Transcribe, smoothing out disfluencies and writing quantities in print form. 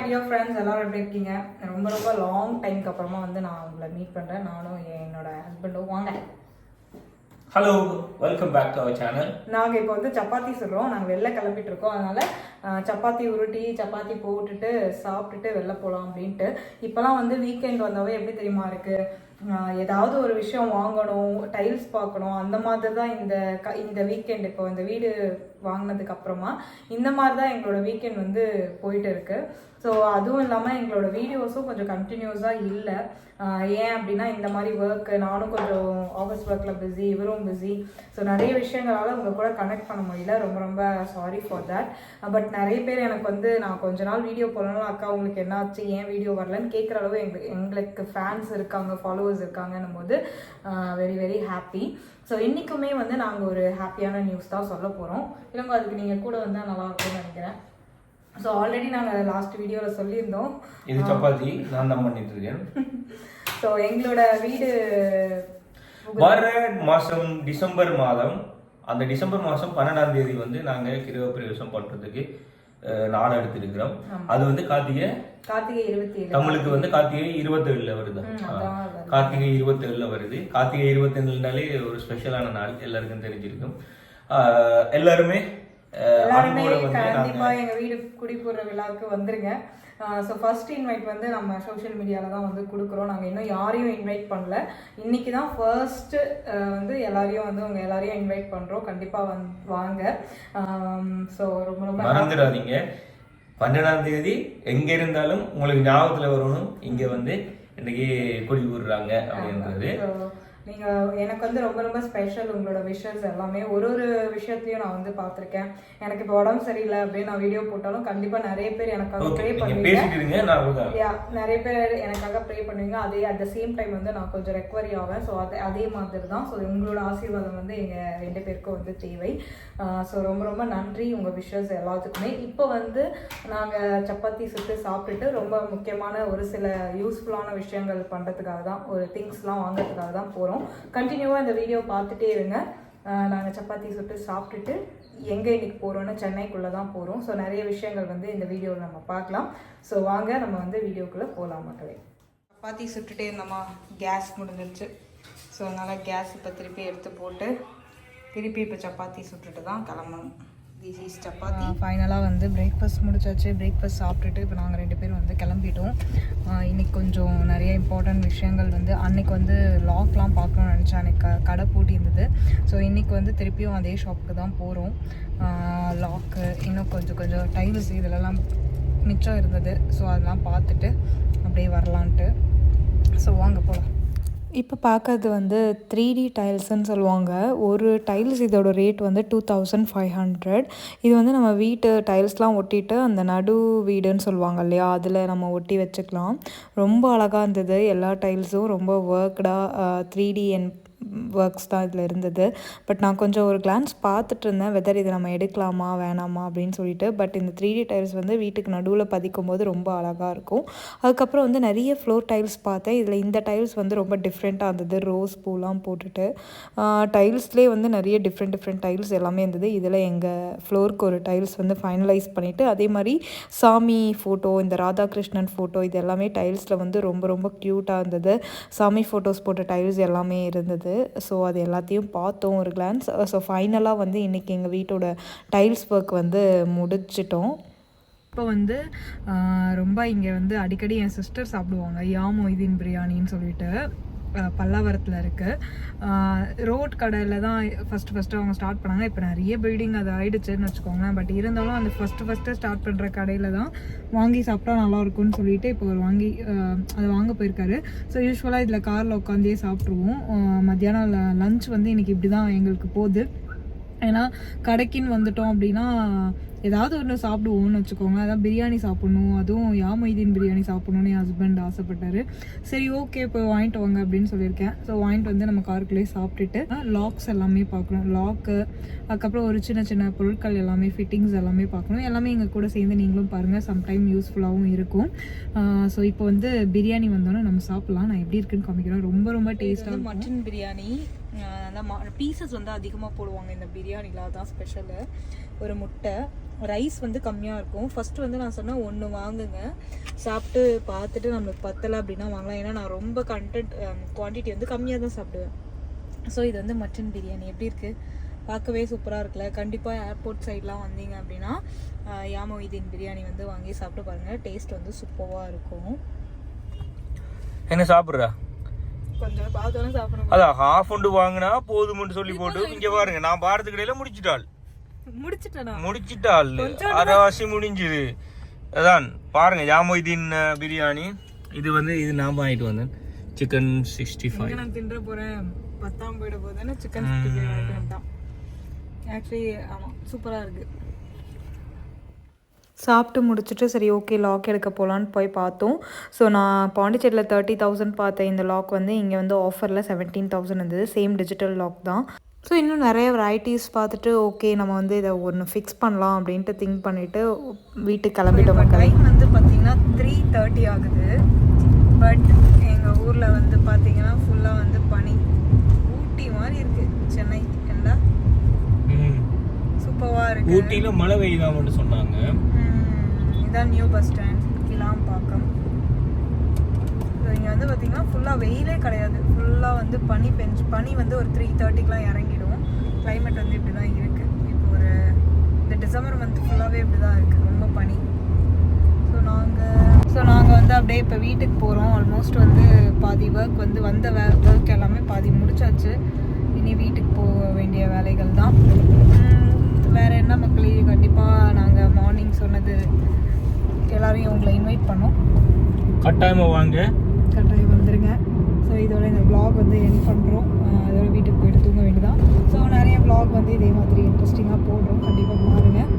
Dear friends, எல்லாரும் எப்படி இருக்கீங்க? ரொம்ப ரொம்ப லாங் டைம்க்கு அப்புறமா வந்து நான் உங்களை மீட் பண்ணுறேன். நானும் என்னோட ஹஸ்பண்டும். வாங்க. Hello, welcome back to our channel. நாங்கள் இப்போ வந்து சப்பாத்தி சொல்கிறோம். நாங்கள் வெளில கிளம்பிட்டு இருக்கோம். அதனால் சப்பாத்தி உருட்டி சப்பாத்தி போட்டுட்டு சாப்பிட்டுட்டு வெளில போகலாம் அப்படின்ட்டு. இப்போலாம் வந்து வீக்கெண்ட் வந்தாவே எப்படி தெரியுமா இருக்குது, ஏதாவது ஒரு விஷயம் வாங்கணும், டைல்ஸ் பார்க்கணும், அந்த மாதிரி தான் இந்த வீக்கெண்ட். இப்போ இந்த வீடு வாங்கினதுக்கு அப்புறமா இந்த மாதிரி தான் எங்களோட வீக்கெண்ட் வந்து போயிட்டு இருக்கு. ஸோ அதுவும் இல்லாமல் எங்களோட வீடியோஸும் கொஞ்சம் கண்டினியூஸாக இல்லை. ஏன் அப்படின்னா இந்த மாதிரி ஒர்க்கு, நானும் கொஞ்சம் ஆஃபீஸ் ஒர்க்கில் பிஸி, இவரும் பிஸி. ஸோ நிறைய விஷயங்களால் உங்கள் கூட கனெக்ட் பண்ண முடியல. ரொம்ப ரொம்ப சாரி ஃபார் தேட். பட் நிறைய பேர் எனக்கு வந்து நான் கொஞ்ச நாள் வீடியோ போடணும், அக்கா உங்களுக்கு என்ன ஆச்சு, ஏன் வீடியோ வரலன்னு கேட்குற அளவு எங்களுக்கு ஃபேன்ஸ் இருக்காங்க, ஃபாலோவர்ஸ் இருக்காங்கன்னும் போது வெரி வெரி ஹாப்பி. ஸோ இன்றைக்குமே வந்து நாங்கள் ஒரு ஹாப்பியான நியூஸ் தான் சொல்ல போகிறோம். இல்லைங்க, அதுக்கு நீங்கள் கூட வந்தால் நல்லா இருக்கும்னு நினைக்கிறேன். ஸோ ஆல்ரெடி நாங்கள் லாஸ்ட் வீடியோவில் சொல்லியிருந்தோம், இது சப்பாத்தி நான் தான் பண்ணிட்டு இருக்கேன். ஸோ எங்களோட வீடு வர மாதம் டிசம்பர் மாதம், அந்த டிசம்பர் மாதம் 12ஆம் தேதி வந்து நாங்கள் கிரக பிரவேசம் பண்ணுறதுக்கு நாள் எடுத்திருக்கிறோம். அது வந்து கார்த்திகை 27, தமிழுக்கு வந்து கார்த்திகை 27 வருது. கார்த்திகை 27 வருது. கார்த்திகை 27னாலே ஒரு ஸ்பெஷலான நாள், எல்லாருக்கும் தெரிஞ்சிருக்கும். எல்லாருமே கண்டிப்பா எங்க வீடு குடி போடுற விழாவுக்கு வந்துருங்க. ஸோ ஃபர்ஸ்ட் இன்வைட் வந்து நம்ம சோஷியல் மீடியாவில் தான் வந்து கொடுக்குறோம். நாங்கள் இன்னும் யாரையும் இன்வைட் பண்ணல. இன்னைக்கு தான் ஃபர்ஸ்ட் வந்து உங்கள் எல்லாரையும் இன்வைட் பண்ணுறோம். கண்டிப்பாக வாங்க. ஸோ ரொம்ப ரொம்ப மறந்துடாதீங்க, 12ஆம் தேதி எங்கே இருந்தாலும் உங்களுக்கு ஞாபகத்தில் வரணும், இங்கே வந்து இன்னைக்கு குடி போடுறாங்க அப்படின்றது. நீங்கள் எனக்கு வந்து ரொம்ப ரொம்ப ஸ்பெஷல். உங்களோட விஷஸ் எல்லாமே ஒரு விஷயத்தையும் நான் வந்து பார்த்துருக்கேன். எனக்கு இப்போ உடம்பு சரியில்லை அப்படின்னு நான் வீடியோ போட்டாலும் கண்டிப்பாக நிறைய பேர் எனக்காக ப்ரே பண்ணுவீங்க. நிறைய பேர் எனக்காக ப்ரே பண்ணுவீங்க. அதே அட் த சேம் டைம் வந்து நான் கொஞ்சம் ரெக்கவரி ஆவேன். ஸோ அதே மாதிரி தான். ஸோ உங்களோட ஆசீர்வாதம் வந்து எங்கள் 2 பேருக்கும் வந்து தேவை. ஸோ ரொம்ப ரொம்ப நன்றி உங்கள் விஷஸ் எல்லாத்துக்குமே. இப்போ வந்து நாங்கள் சப்பாத்தி சுட்டு சாப்பிட்டுட்டு ரொம்ப முக்கியமான ஒரு சில யூஸ்ஃபுல்லான விஷயங்கள் பண்ணுறதுக்காக தான், ஒரு திங்ஸ்லாம் வாங்கிறதுக்காக தான் போகிறோம். கண்டினியூவாக இந்த வீடியோ பார்த்துட்டே இருங்க. நாங்கள் சப்பாத்தி சுட்டு சாப்பிட்டுட்டு எங்கே இன்னைக்கு போகிறோன்னு சென்னைக்குள்ளே தான் போகிறோம். ஸோ நிறைய விஷயங்கள் வந்து இந்த வீடியோவில் நம்ம பார்க்கலாம். ஸோ வாங்க நம்ம வந்து வீடியோக்குள்ளே போகலாம் மக்களே. சப்பாத்தி சுட்டுட்டே இருந்தோமா, கேஸ் முடிஞ்சிருச்சு. ஸோ அதனால் கேஸ் இப்போ திருப்பி எடுத்து போட்டு திருப்பி இப்போ சப்பாத்தி சுட்டுட்டு தான் கிளம்பணும். This is chapati. ஃபைனலாக வந்து பிரேக்ஃபாஸ்ட் முடிச்சாச்சு. பிரேக்ஃபாஸ்ட் சாப்பிட்டுட்டு இப்போ நாங்கள் 2 பேரும் வந்து கிளம்பிட்டோம். இன்றைக்கி கொஞ்சம் நிறைய இம்பார்ட்டன்ட் விஷயங்கள் வந்து, அன்றைக்கி வந்து லாக்லாம் பார்க்கணும்னு நினச்சேன். அன்றைக்கி கடை பூட்டி இருந்தது. ஸோ இன்றைக்கி வந்து திருப்பியும் அதே ஷாப்புக்கு தான் போகிறோம். லாக்கு, இன்னும் கொஞ்சம் டைல்ஸ் இதிலெல்லாம் மிச்சம் இருந்தது. ஸோ அதெல்லாம் பார்த்துட்டு அப்படியே வரலான்ட்டு. ஸோ வாங்க போகலாம். இப்போ பார்க்கறது வந்து 3D டைல்ஸ்ன்னு சொல்லுவாங்க. ஒரு டைல்ஸ் இதோட ரேட் வந்து 2500. இது வந்து நம்ம வீட்டு டைல்ஸ்லாம் ஒட்டிட்டு அந்த நடு வீடுன்னு சொல்லுவாங்க இல்லையா, அதில் நம்ம ஒட்டி வச்சுக்கலாம். ரொம்ப அழகாக இருந்தது. எல்லா டைல்ஸும் ரொம்ப ஒர்க்டாக 3D ஒர்க்ஸ் தான் இதில் இருந்தது. பட் நான் கொஞ்சம் ஒரு கிளான்ஸ் பார்த்துட்டு இருந்தேன், வெதர் இதை நம்ம எடுக்கலாமா வேணாமா அப்படின்னு சொல்லிட்டு. பட் இந்த 3D டைல்ஸ் வந்து வீட்டுக்கு நடுவில் பதிக்கும் போது ரொம்ப அழகாக இருக்கும். அதுக்கப்புறம் வந்து நிறைய ஃப்ளோர் டைல்ஸ் பார்த்தேன். இதில் இந்த டைல்ஸ் வந்து ரொம்ப டிஃப்ரெண்ட்டாக இருந்தது. ரோஸ் பூலாம் போட்டுட்டு டைல்ஸ்லேயே வந்து நிறைய டிஃப்ரெண்ட் டைல்ஸ் எல்லாமே இருந்தது. இதில் எங்கள் ஃப்ளோருக்கு ஒரு டைல்ஸ் வந்து ஃபைனலைஸ் பண்ணிவிட்டு, அதே மாதிரி சாமி ஃபோட்டோ, இந்த ராதாகிருஷ்ணன் ஃபோட்டோ, இது எல்லாமே டைல்ஸில் வந்து ரொம்ப ரொம்ப க்யூட்டாக இருந்தது. சாமி ஃபோட்டோஸ் போட்ட டைல்ஸ் எல்லாமே இருந்தது. ஸோ அது எல்லாத்தையும் பார்த்தோம் ஒரு கிளான்ஸ். ஸோ ஃபைனலாக வந்து இன்றைக்கி எங்கள் வீட்டோட டைல்ஸ் ஒர்க் வந்து முடிச்சிட்டோம். இப்போ வந்து ரொம்ப இங்கே வந்து அடிக்கடி என் சிஸ்டர் சாப்பிடுவாங்க, யா மொய்தீன் பிரியாணின்னு சொல்லிட்டு, பல்லாவரத்தில் இருக்குது. ரோட் கடையில் தான் ஃபஸ்ட்டு அவங்க ஸ்டார்ட் பண்ணாங்க. இப்போ நிறைய பில்டிங் அது ஆகிடுச்சுன்னு வச்சுக்கோங்களேன். பட் இருந்தாலும் அந்த ஃபஸ்ட்டு ஸ்டார்ட் பண்ணுற கடையில் தான் வாங்கி சாப்பிட்டா நல்லாயிருக்கும்னு சொல்லிட்டு இப்போ ஒரு அதை வாங்க போயிருக்காரு. ஸோ யூஸ்வலாக இதில் காரில் உட்காந்தே சாப்பிட்ருவோம். மத்தியானம் லஞ்ச் வந்து இன்றைக்கி இப்படி தான் எங்களுக்கு போகுது. ஏன்னா கடைக்குன்னு வந்துட்டோம் அப்படின்னா ஏதாவது ஒன்று சாப்பிடுவோம்னு வச்சுக்கோங்க. அதான் பிரியாணி சாப்பிட்ணும், அதுவும் யா மொய்தீன் பிரியாணி சாப்பிட்ணுன்னு என் ஹஸ்பண்ட் ஆசைப்பட்டார். சரி ஓகே இப்போ வாங்கிட்டு வாங்க அப்படின்னு சொல்லியிருக்கேன். ஸோ வாங்கிட்டு வந்து நம்ம காருக்குள்ளேயே சாப்பிட்டுட்டு லாக்ஸ் எல்லாமே பார்க்கணும். லாக்கு, அதுக்கப்புறம் ஒரு சின்ன பொருட்கள் எல்லாமே, ஃபிட்டிங்ஸ் எல்லாமே பார்க்கணும். எல்லாமே எங்கள் கூட சேர்ந்து நீங்களும் பாருங்கள், சம்டைம் யூஸ்ஃபுல்லாகவும் இருக்கும். ஸோ இப்போ வந்து பிரியாணி வந்தோன்னே நம்ம சாப்பிட்லாம். நான் எப்படி இருக்குன்னு காமிக்கிறேன். ரொம்ப ரொம்ப டேஸ்ட்டாக மட்டன் பிரியாணி. அந்த பீசஸ் வந்து அதிகமாக போடுவாங்க இந்த பிரியாணியில், தான் ஸ்பெஷலு. ஒரு முட்டை, ரைஸ் வந்து கம்மியாக இருக்கும். ஃபஸ்ட்டு வந்து நான் சொன்னேன் 1 வாங்குங்க, சாப்பிட்டு பார்த்துட்டு நம்மளுக்கு பத்தலை அப்படின்னா வாங்கலாம். ஏன்னா நான் ரொம்ப குவான்டிட்டி வந்து கம்மியாக தான் சாப்பிடுவேன். ஸோ இது வந்து மட்டன் பிரியாணி எப்படி இருக்குது, பார்க்கவே சூப்பராக இருக்குல்ல. கண்டிப்பாக ஏர்போர்ட் சைட்லாம் வந்தீங்க அப்படின்னா யா மொய்தீன் பிரியாணி வந்து வாங்கி சாப்பிட்டு பாருங்கள். டேஸ்ட் வந்து சூப்பராக இருக்கும். என்ன சாப்பிட்றா? கொஞ்சம் பார்த்தாலும் சாப்பிடணும். அதான் ஹாஃப் உண்டு வாங்கினா போதும்னு சொல்லி போட்டு இங்கே பாருங்க, நான் பாரத்துக்கு இடையில முடிச்சிட்டாள், அரைவாசி முடிஞ்சுது. அதான் பாருங்க யா மொய்தீன் பிரியாணி. இது வந்து இது நான் வாங்கிட்டு வந்தேன், சிக்கன் 65. நான் தின்ற போகிறேன், 10ஆம் போயிட போதுன்னு சிக்கன் 65 வாங்கிட்டு வந்துட்டான். ஆக்சுவலி ஆமாம் சூப்பராக இருக்குது. சாப்பிட்டு முடிச்சுட்டு சரி ஓகே லாக் எடுக்க போகலான்னு போய் பார்த்தோம். ஸோ நான் பாண்டிச்சேரியில் 30,000 பார்த்தேன். இந்த லாக் வந்து இங்கே வந்து ஆஃபரில் 17,000 இருந்தது. சேம் டிஜிட்டல் லாக் தான். ஸோ இன்னும் நிறைய வெரைட்டிஸ் பார்த்துட்டு ஓகே நம்ம வந்து இதை ஒன்று ஃபிக்ஸ் பண்ணலாம் அப்படின்ட்டு திங்க் பண்ணிவிட்டு வீட்டுக்கு கிளம்பிட்டோம். டைம் வந்து பார்த்திங்கன்னா 3:30 ஆகுது. பட் எங்கள் ஊரில் வந்து பார்த்திங்கன்னா ஃபுல்லாக வந்து பனி, ஊட்டி மாதிரி இருக்குது சென்னை. என்ன சூப்பராக இருக்குது. ஊட்டியில் மழை பெய்யுதாமன்னு சொன்னாங்க. இதான் நியூ பஸ் ஸ்டாண்ட் கிளாம்பாக்கம். இங்கே வந்து பார்த்திங்கன்னா ஃபுல்லாக வெயிலே கிடையாது, ஃபுல்லாக வந்து பனி வந்து ஒரு 3:30க்குலாம் இறங்கிடும். கிளைமேட் வந்து இப்படி தான் இருக்குது. இப்போ ஒரு இந்த டிசம்பர் மந்த் ஃபுல்லாகவே இப்படி தான் இருக்குது, ரொம்ப பனி. ஸோ நாங்கள் வந்து அப்படியே இப்போ வீட்டுக்கு போகிறோம். ஆல்மோஸ்ட் வந்து பாதி ஒர்க் வந்து வந்த ஒர்க் எல்லாமே பாதி முடிச்சாச்சு. இனி வீட்டுக்கு போக வேண்டிய வேலைகள் தான். வேறு என்ன மக்களே, கண்டிப்பாக நாங்கள் மார்னிங் சொன்னது எல்லாரையும் உங்களை இன்வைட் பண்ணோம். கட்டாயம் வந்துருங்க. ஸோ இதோட இந்த vlog வந்து எண்ட் பண்ணுறோம். அதோட வீட்டுக்கு போயிட்டு தூங்க வேண்டியதான். ஸோ நிறைய vlog வந்து இதே மாதிரி இன்ட்ரெஸ்டிங்காக போடுறோம், கண்டிப்பாக பாருங்கள்.